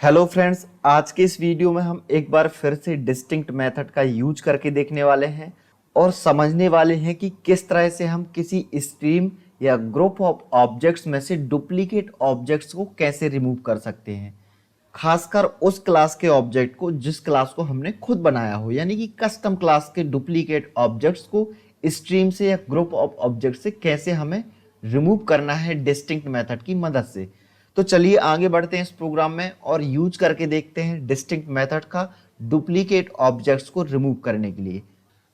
Hello friends, आज के इस वीडियो में हम एक बार फिर से डिस्टिंक्ट मेथड का यूज करके देखने वाले हैं और समझने वाले हैं कि किस तरह से हम किसी स्ट्रीम या ग्रुप ऑफ ऑब्जेक्ट्स में से डुप्लीकेट ऑब्जेक्ट्स को कैसे रिमूव कर सकते हैं। खासकर उस क्लास के ऑब्जेक्ट को जिस क्लास को हमने खुद बनाया हो, यानी कि कस्टम क्लास के डुप्लीकेट ऑब्जेक्ट्स को स्ट्रीम से या ग्रुप ऑफ ऑब्जेक्ट से कैसे हमें रिमूव करना है डिस्टिंक्ट मेथड की मदद से। तो चलिए आगे बढ़ते हैं इस प्रोग्राम में और यूज करके देखते हैं डिस्टिंक्ट मेथड का डुप्लीकेट ऑब्जेक्ट्स को रिमूव करने के लिए।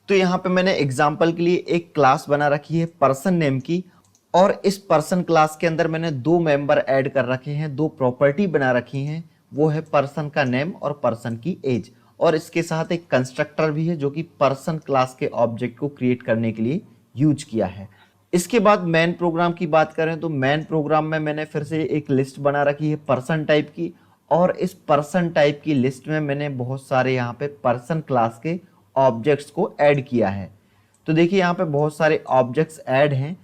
तो यहाँ पे मैंने एग्जांपल के लिए एक क्लास बना रखी है पर्सन नेम की, और इस पर्सन क्लास के अंदर मैंने दो मेंबर ऐड कर रखे हैं, दो प्रॉपर्टी बना रखी हैं। वो है पर्सन का नेम और पर्सन की एज, और इसके साथ एक कंस्ट्रक्टर भी है जो कि पर्सन क्लास के ऑब्जेक्ट को क्रिएट करने के लिए यूज किया है। इसके बाद मेन प्रोग्राम की बात करें तो मेन प्रोग्राम में मैंने फिर से एक लिस्ट बना रखी है पर्सन टाइप की, और इस पर्सन टाइप की लिस्ट में मैंने बहुत सारे यहाँ पे पर्सन क्लास के ऑब्जेक्ट्स को ऐड किया है। तो देखिए यहाँ पे बहुत सारे ऑब्जेक्ट्स ऐड हैं,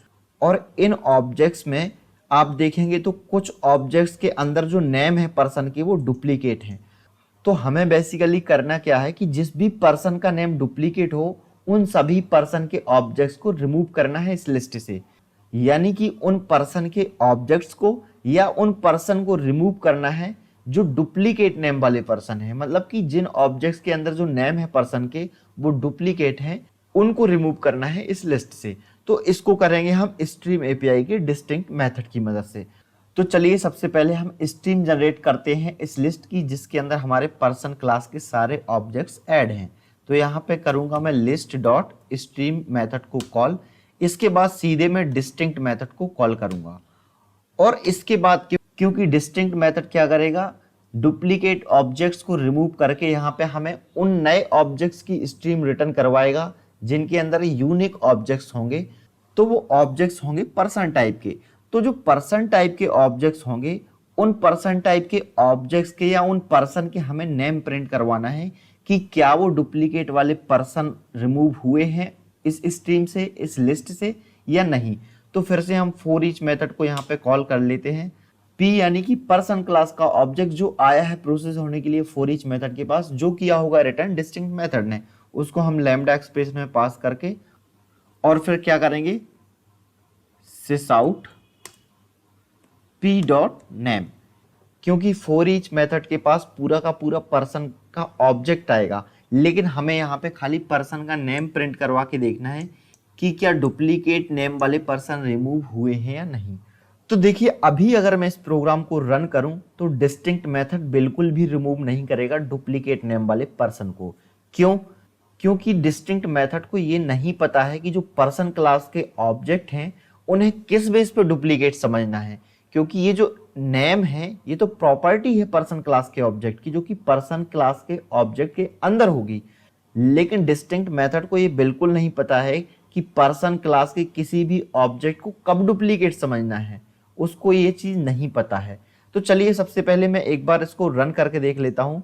और इन ऑब्जेक्ट्स में आप देखेंगे तो कुछ ऑब्जेक्ट्स के अंदर जो नेम है पर्सन की वो डुप्लीकेट हैं। तो हमें बेसिकली करना क्या है कि जिस भी पर्सन का नेम डुप्लीकेट हो उन सभी पर्सन के ऑब्जेक्ट्स को रिमूव करना है इस लिस्ट से, यानी कि उन पर्सन के ऑब्जेक्ट्स को या उन पर्सन को रिमूव करना है जो डुप्लीकेट नेम वाले पर्सन है। मतलब कि जिन ऑब्जेक्ट्स के अंदर जो नेम है पर्सन के वो डुप्लीकेट हैं, उनको रिमूव करना है इस लिस्ट से। तो इसको करेंगे हम स्ट्रीम एपीआई के डिस्टिंक्ट मेथड की मदद से। तो चलिए सबसे पहले हम स्ट्रीम जनरेट करते हैं इस लिस्ट की जिसके अंदर हमारे पर्सन क्लास के सारे ऑब्जेक्ट्स ऐड हैं। तो यहाँ पे करूँगा मैं लिस्ट डॉट स्ट्रीम मेथड को कॉल, इसके बाद सीधे मैं डिस्टिंक्ट मेथड को कॉल करूँगा। और इसके बाद क्योंकि डिस्टिंक्ट मेथड क्या करेगा, डुप्लीकेट ऑब्जेक्ट्स को रिमूव करके यहाँ पे हमें उन नए ऑब्जेक्ट्स की स्ट्रीम रिटर्न करवाएगा जिनके अंदर यूनिक ऑब्जेक्ट्स होंगे। तो वो ऑब्जेक्ट्स होंगे पर्सन टाइप के। तो जो पर्सन टाइप के ऑब्जेक्ट्स होंगे उन पर्सन टाइप के ऑब्जेक्ट्स के या उन पर्सन के हमें नेम प्रिंट करवाना है कि क्या वो डुप्लीकेट वाले पर्सन रिमूव हुए हैं इस स्ट्रीम से, इस लिस्ट से या नहीं। तो फिर से हम फॉर ईच मेथड को यहाँ पे कॉल कर लेते हैं। पी यानी कि पर्सन क्लास का ऑब्जेक्ट जो आया है प्रोसेस होने के लिए फॉर ईच मेथड के पास, जो किया होगा रिटर्न डिस्टिंक्ट मेथड ने, उसको हम लैम्डा एक्सप्रेस में पास करके और फिर क्या करेंगे, सिस आउट पी डॉट नेम। क्योंकि फॉर ईच मेथड के पास पूरा का पूरा पर्सन का ऑब्जेक्ट आएगा, लेकिन हमें यहाँ पे खाली पर्सन का नेम प्रिंट करवा के देखना है कि क्या डुप्लीकेट नेम वाले पर्सन रिमूव हुए हैं या नहीं। तो देखिए अभी अगर मैं इस प्रोग्राम को रन करूं तो डिस्टिंक्ट मेथड बिल्कुल भी रिमूव नहीं करेगा डुप्लीकेट नेम वाले पर्सन को। क्यों? क्योंकि डिस्टिंक्ट मेथड को ये नहीं पता है कि जो पर्सन क्लास के ऑब्जेक्ट हैं उन्हें किस बेस पे डुप्लीकेट समझना है। क्योंकि ये जो नेम है ये तो प्रॉपर्टी है पर्सन क्लास के ऑब्जेक्ट की, जो कि पर्सन क्लास के ऑब्जेक्ट के अंदर होगी। लेकिन डिस्टिंक्ट मेथड को ये बिल्कुल नहीं पता है कि पर्सन क्लास के किसी भी ऑब्जेक्ट को कब डुप्लीकेट समझना है, उसको ये चीज नहीं पता है। तो चलिए सबसे पहले मैं एक बार इसको रन करके देख लेता हूं।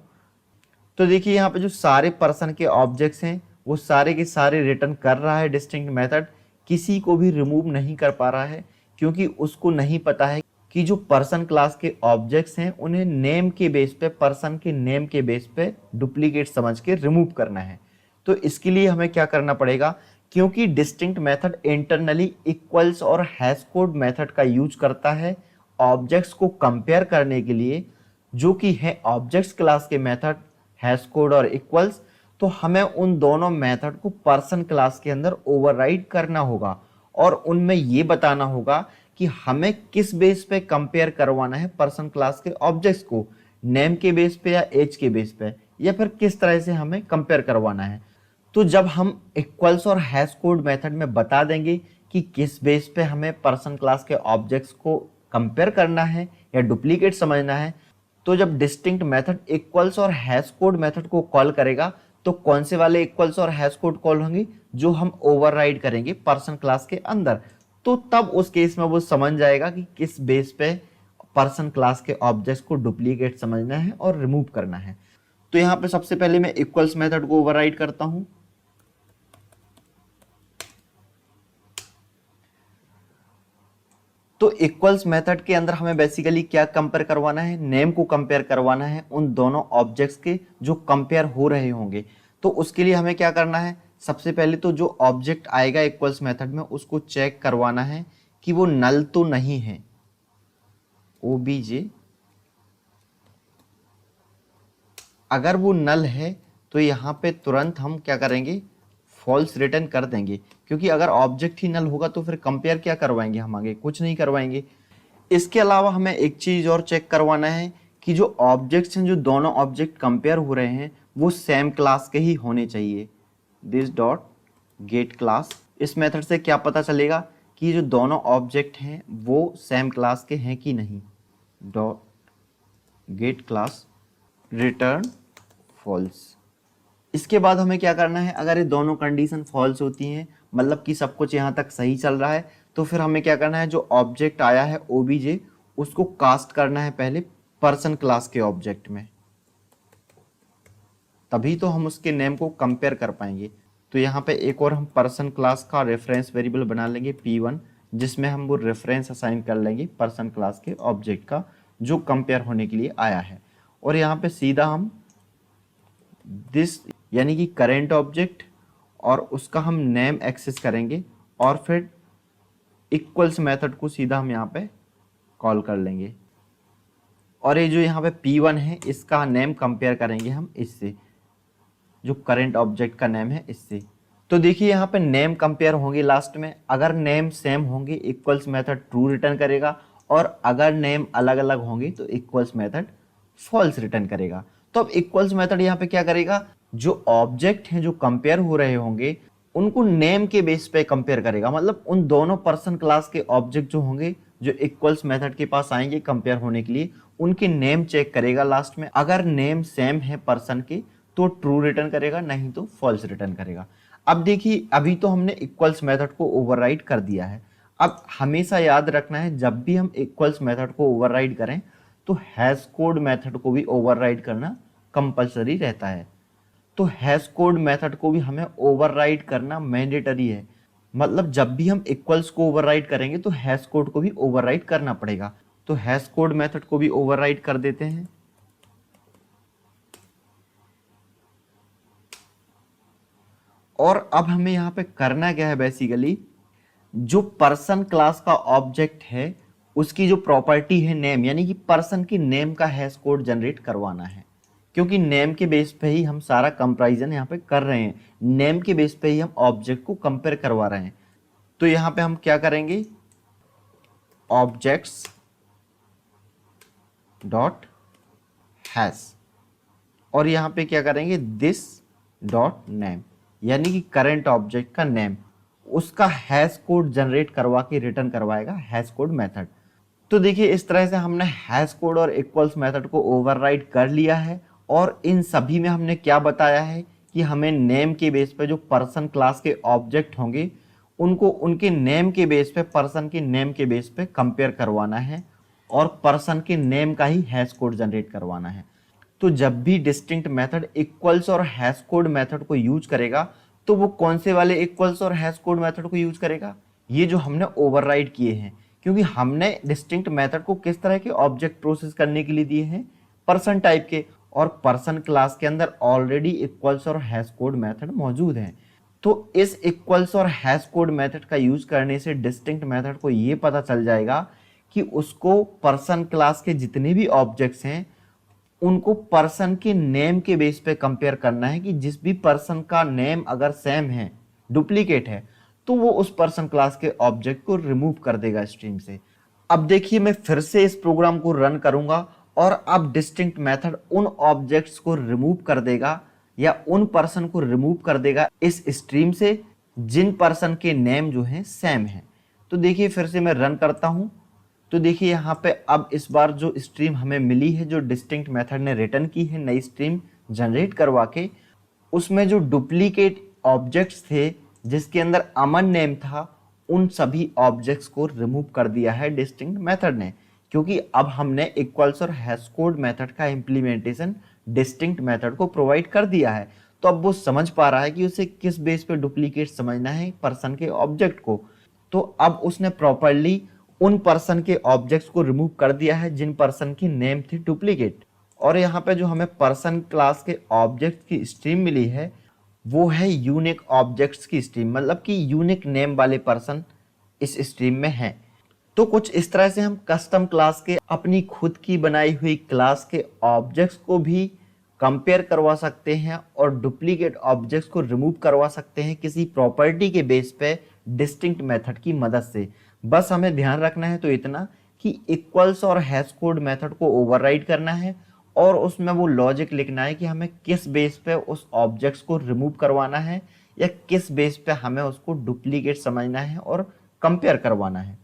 तो देखिए यहाँ पे जो सारे पर्सन के ऑब्जेक्ट्स हैं वो सारे के सारे रिटर्न कर रहा है डिस्टिंक्ट मेथड, किसी को भी रिमूव नहीं कर पा रहा है क्योंकि उसको नहीं पता है कि जो पर्सन क्लास के ऑब्जेक्ट्स हैं उन्हें नेम के बेस पे, पर्सन के नेम के बेस पे डुप्लीकेट समझ के रिमूव करना है। तो इसके लिए हमें क्या करना पड़ेगा, क्योंकि डिस्टिंक्ट मेथड इंटरनली इक्वल्स और हैश कोड मेथड का यूज करता है ऑब्जेक्ट्स को कंपेयर करने के लिए, जो कि है ऑब्जेक्ट्स क्लास के मेथड हैश कोड और इक्वल्स। तो हमें उन दोनों मेथड को पर्सन क्लास के अंदर ओवरराइड करना होगा और उनमें ये बताना होगा कि हमें किस बेस पे कंपेयर करवाना है पर्सन क्लास के ऑब्जेक्ट्स को, नेम के बेस पे या एज के बेस पे, या फिर किस तरह से हमें कंपेयर करवाना है। तो जब हम इक्वल्स और हैश कोड मेथड में बता देंगे कि किस बेस पे हमें पर्सन क्लास के ऑब्जेक्ट्स को कंपेयर करना है या डुप्लीकेट समझना है, तो जब डिस्टिंक्ट मेथड इक्वल्स और हैश कोड मेथड को कॉल करेगा तो कौन से वाले इक्वल्स और हैश कोड कॉल होंगे, जो हम ओवरराइड करेंगे पर्सन क्लास के अंदर। तो तब उस केस में वो समझ जाएगा कि किस बेस पे पर्सन क्लास के ऑब्जेक्ट्स को डुप्लीकेट समझना है और रिमूव करना है। तो यहाँ पे सबसे पहले मैं इक्वल्स मेथड को ओवरराइड करता हूं। तो इक्वल्स मेथड के अंदर हमें बेसिकली क्या कंपेयर करवाना है, नेम को कंपेयर करवाना है उन दोनों ऑब्जेक्ट्स के जो कंपेयर हो रहे होंगे। तो उसके लिए हमें क्या करना है, सबसे पहले तो जो ऑब्जेक्ट आएगा इक्वल्स मेथड में उसको चेक करवाना है कि वो नल तो नहीं है। ओबीजे अगर वो नल है तो यहाँ पे तुरंत हम क्या करेंगे, फॉल्स रिटर्न कर देंगे, क्योंकि अगर ऑब्जेक्ट ही नल होगा तो फिर कंपेयर क्या करवाएंगे हम आगे, कुछ नहीं करवाएंगे। इसके अलावा हमें एक चीज और चेक करवाना है कि जो ऑब्जेक्ट्स हैं, जो दोनों ऑब्जेक्ट कंपेयर हो रहे हैं वो सेम क्लास के ही होने चाहिए। दिस डॉट गेट क्लास, इस मेथड से क्या पता चलेगा कि जो दोनों ऑब्जेक्ट हैं वो सेम क्लास के हैं कि नहीं। Dot get class return false. इसके बाद हमें क्या करना है, अगर ये दोनों कंडीशन फॉल्स होती हैं, मतलब कि सब कुछ यहाँ तक सही चल रहा है, तो फिर हमें क्या करना है, जो ऑब्जेक्ट आया है ओबीजे उसको कास्ट करना है पहले पर्सन क्लास के ऑब्जेक्ट में, तभी तो हम उसके नेम को कंपेयर कर पाएंगे। तो यहाँ पे एक और हम पर्सन क्लास का रेफरेंस वेरिएबल बना लेंगे P1, जिसमें हम वो रेफरेंस असाइन कर लेंगे पर्सन क्लास के ऑब्जेक्ट का जो कंपेयर होने के लिए आया है। और यहाँ पे सीधा हम दिस यानी कि करेंट ऑब्जेक्ट और उसका हम नेम एक्सेस करेंगे और फिर इक्वल्स मेथड को सीधा हम यहाँ पे कॉल कर लेंगे। और ये जो यहाँ पे P1 है इसका नेम कंपेयर करेंगे हम इससे, जो करेंट ऑब्जेक्ट का नेम है इससे। तो देखिए यहाँ पे नेम कंपेयर होंगे लास्ट में, अगर नेम सेम होंगे इक्वल्स मेथड ट्रू रिटर्न करेगा, और अगर नेम अलग अलग होंगे तो इक्वल्स मेथड फॉल्स रिटर्न करेगा। तो अब इक्वल्स मेथड यहाँ पे क्या करेगा, जो ऑब्जेक्ट हैं जो कंपेयर हो रहे होंगे उनको नेम के बेस पे कंपेयर करेगा, मतलब उन दोनों पर्सन क्लास के ऑब्जेक्ट जो होंगे जो इक्वल्स मेथड के पास आएंगे कंपेयर होने के लिए, उनके नेम चेक करेगा लास्ट में। अगर नेम सेम है पर्सन के तो ट्रू रिटर्न करेगा, नहीं तो फॉल्स रिटर्न करेगा। अब देखिए अभी तो हमने इक्वल्स मेथड को ओवरराइड कर दिया है। अब हमेशा याद रखना है जब भी हम इक्वल्स मेथड को ओवरराइड करें तो हैश कोड मेथड को भी ओवरराइड करना कंपलसरी रहता है। तो हैश कोड मेथड को भी हमें ओवरराइड करना मैंडेटरी है, मतलब जब भी हम इक्वल्स को ओवरराइड करेंगे तो हैश कोड को भी ओवरराइड करना पड़ेगा। तो हैश कोड मेथड को भी ओवरराइड कर देते हैं। और अब हमें यहाँ पे करना क्या है, बेसिकली जो पर्सन क्लास का ऑब्जेक्ट है उसकी जो प्रॉपर्टी है नेम, यानी कि पर्सन की नेम का हैश कोड जनरेट करवाना है, क्योंकि नेम के बेस पे ही हम सारा कंपैरिजन यहाँ पे कर रहे हैं, नेम के बेस पे ही हम ऑब्जेक्ट को कंपेयर करवा रहे हैं। तो यहाँ पे हम क्या करेंगे, ऑब्जेक्ट्स डॉट हैश, और यहाँ पे क्या करेंगे दिस डॉट नेम, यानी कि करंट ऑब्जेक्ट का नेम, उसका हैश कोड जनरेट करवा के रिटर्न करवाएगा हैश कोड मेथड। तो देखिए इस तरह से हमने हैश कोड और इक्वल्स मेथड को ओवरराइड कर लिया है। और इन सभी में हमने क्या बताया है कि हमें नेम के बेस पे जो पर्सन क्लास के ऑब्जेक्ट होंगे उनको उनके नेम के बेस पे, पर्सन के नेम के बेस पे कंपेयर करवाना है और पर्सन के नेम का ही हैश कोड जनरेट करवाना है। तो जब भी डिस्टिंक्ट मेथड इक्वल्स और हैश कोड मेथड को यूज करेगा तो वो कौन से वाले इक्वल्स और हैश कोड मेथड को यूज करेगा, ये जो हमने ओवरराइड किए हैं, क्योंकि हमने डिस्टिंक्ट मेथड को किस तरह के ऑब्जेक्ट प्रोसेस करने के लिए दिए हैं, पर्सन टाइप के, और पर्सन क्लास के अंदर ऑलरेडी इक्वल्स और हैश कोड मेथड मौजूद हैं। तो इस इक्वल्स और हैश कोड मेथड का यूज करने से डिस्टिंक्ट मेथड को ये पता चल जाएगा कि उसको पर्सन क्लास के जितने भी ऑब्जेक्ट्स हैं उनको पर्सन के नेम के बेस पे कंपेयर करना है, कि जिस भी पर्सन का नेम अगर सेम है, डुप्लीकेट है, तो वो उस पर्सन क्लास के ऑब्जेक्ट को रिमूव कर देगा स्ट्रीम से। अब देखिए मैं फिर से इस प्रोग्राम को रन करूंगा और अब डिस्टिंक्ट मेथड उन ऑब्जेक्ट्स को रिमूव कर देगा या उन पर्सन को रिमूव कर देगा इस स्ट्रीम से जिन पर्सन के नेम जो हैं सेम है। तो देखिए फिर से मैं रन करता हूं, तो देखिए यहाँ पे अब इस बार जो स्ट्रीम हमें मिली है, जो डिस्टिंक्ट मेथड ने रिटर्न की है नई स्ट्रीम जनरेट करवा के, उसमें जो डुप्लीकेट ऑब्जेक्ट्स थे जिसके अंदर अमन नेम था, उन सभी ऑब्जेक्ट्स को रिमूव कर दिया है डिस्टिंक्ट मेथड ने, क्योंकि अब हमने इक्वल्स और हैश कोड मेथड का इम्प्लीमेंटेशन डिस्टिंक्ट मेथड को प्रोवाइड कर दिया है। तो अब वो समझ पा रहा है कि उसे किस बेस पे डुप्लीकेट समझना है पर्सन के ऑब्जेक्ट को। तो अब उसने प्रॉपरली उन पर्सन के ऑब्जेक्ट्स को रिमूव कर दिया है जिन पर्सन की नेम थी डुप्लीकेट। और यहाँ पे जो हमें पर्सन क्लास के ऑब्जेक्ट की स्ट्रीम मिली है वो है यूनिक ऑब्जेक्ट्स की स्ट्रीम, मतलब कि यूनिक नेम वाले पर्सन इस स्ट्रीम में हैं। तो कुछ इस तरह से हम कस्टम क्लास के अपनी खुद की बनाई हुई क्लास के ऑब्जेक्ट्स को भी कंपेयर करवा सकते हैं और डुप्लीकेट ऑब्जेक्ट्स को रिमूव करवा सकते हैं किसी प्रॉपर्टी के बेस पे डिस्टिंक्ट मेथड की मदद से। बस हमें ध्यान रखना है तो इतना कि इक्वल्स और हैश कोड मेथड को ओवरराइड करना है और उसमें वो लॉजिक लिखना है कि हमें किस बेस पे उस ऑब्जेक्ट्स को रिमूव करवाना है या किस बेस पे हमें उसको डुप्लीकेट समझना है और कंपेयर करवाना है।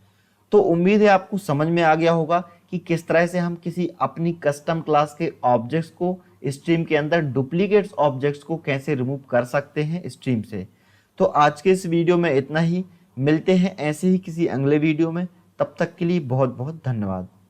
तो उम्मीद है आपको समझ में आ गया होगा कि किस तरह से हम किसी अपनी कस्टम क्लास के ऑब्जेक्ट्स को स्ट्रीम के अंदर डुप्लीकेट्स ऑब्जेक्ट्स को कैसे रिमूव कर सकते हैं स्ट्रीम से। तो आज के इस वीडियो में इतना ही, मिलते हैं ऐसे ही किसी अगले वीडियो में, तब तक के लिए बहुत बहुत धन्यवाद।